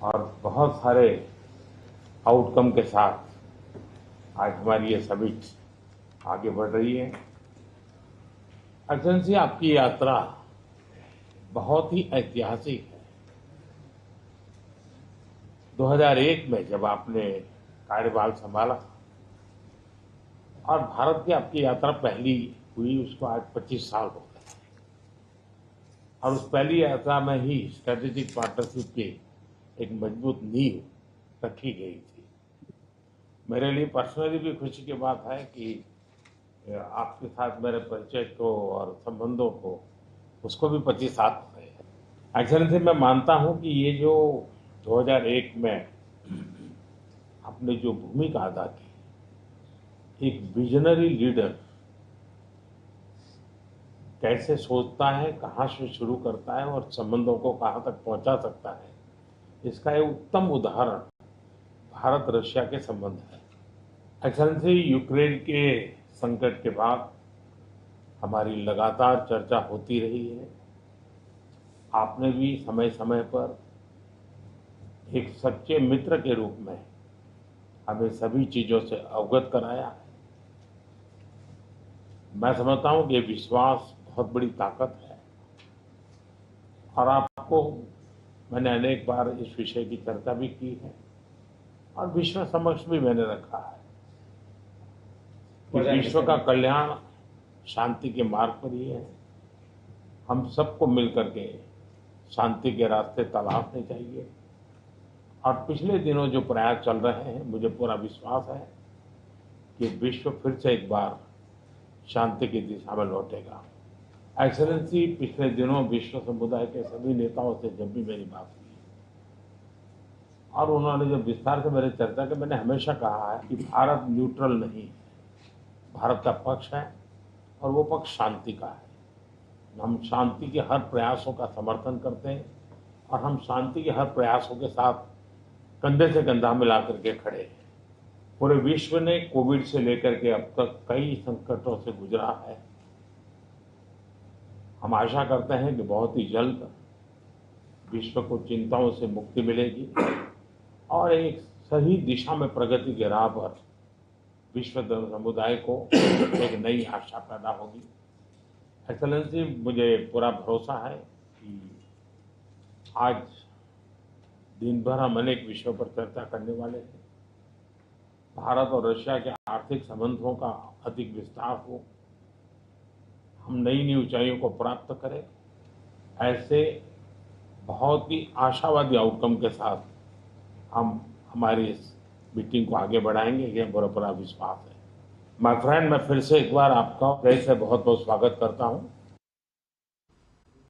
और बहुत सारे आउटकम के साथ आज हमारी ये समिट आगे बढ़ रही है। एक्सेलेंसी, आपकी यात्रा बहुत ही ऐतिहासिक है। 2001 में जब आपने कार्यभार संभाला और भारत की आपकी यात्रा पहली हुई, उसको आज 25 साल हो गए और उस पहली यात्रा में ही स्ट्रेटेजिक पार्टनरशिप की एक मजबूत नींव रखी गई थी। मेरे लिए पर्सनली भी खुशी की बात है कि आपके साथ मेरे परिचय को और संबंधों को उसको भी 25 साल हो गए हैं। एक्सेलेंसी, मैं मानता हूं कि ये जो 2001 में आपने जो भूमिका अदा की, एक विजनरी लीडर कैसे सोचता है, कहाँ से शुरू करता है और संबंधों को कहाँ तक पहुंचा सकता है, इसका एक उत्तम उदाहरण भारत रशिया के संबंध है। एक्सेलेंसी, यूक्रेन के संकट के बाद हमारी लगातार चर्चा होती रही है। आपने भी समय समय पर एक सच्चे मित्र के रूप में हमें सभी चीजों से अवगत कराया है। मैं समझता हूं कि ये विश्वास बहुत बड़ी ताकत है और आपको मैंने अनेक बार इस विषय की चर्चा भी की है और विश्व समक्ष भी मैंने रखा है कि विश्व का कल्याण शांति के मार्ग पर ही है। हम सबको मिलकर के शांति के रास्ते तलाशने चाहिए और पिछले दिनों जो प्रयास चल रहे हैं, मुझे पूरा विश्वास है कि विश्व फिर से एक बार शांति की दिशा में लौटेगा। एक्सेलेंसी, पिछले दिनों विश्व समुदाय के सभी नेताओं से जब भी मेरी बात हुई और उन्होंने जब विस्तार से मेरे चर्चा की, मैंने हमेशा कहा है कि भारत न्यूट्रल नहीं है, भारत का पक्ष है और वो पक्ष शांति का है। हम शांति के हर प्रयासों का समर्थन करते हैं और हम शांति के हर प्रयासों के साथ कंधे से कंधा मिला करके खड़े हैं। पूरे विश्व ने कोविड से लेकर के अब तक कई संकटों से गुजरा है। हम आशा करते हैं कि बहुत ही जल्द विश्व को चिंताओं से मुक्ति मिलेगी और एक सही दिशा में प्रगति के राह पर विश्व समुदाय को एक नई आशा पैदा होगी। एक्सेलेंसी, मुझे पूरा भरोसा है कि आज दिन भर हम अनेक विषयों पर चर्चा करने वाले हैं। भारत और रशिया के आर्थिक संबंधों का अधिक विस्तार हो, हम नई नई ऊंचाइयों को प्राप्त करें, ऐसे बहुत ही आशावादी आउटकम के साथ हम हमारी इस मीटिंग को आगे बढ़ाएंगे, ये मेरा पूरा विश्वास है। माय फ्रेंड, मैं फिर से एक बार आपका फिर से बहुत बहुत स्वागत करता हूं।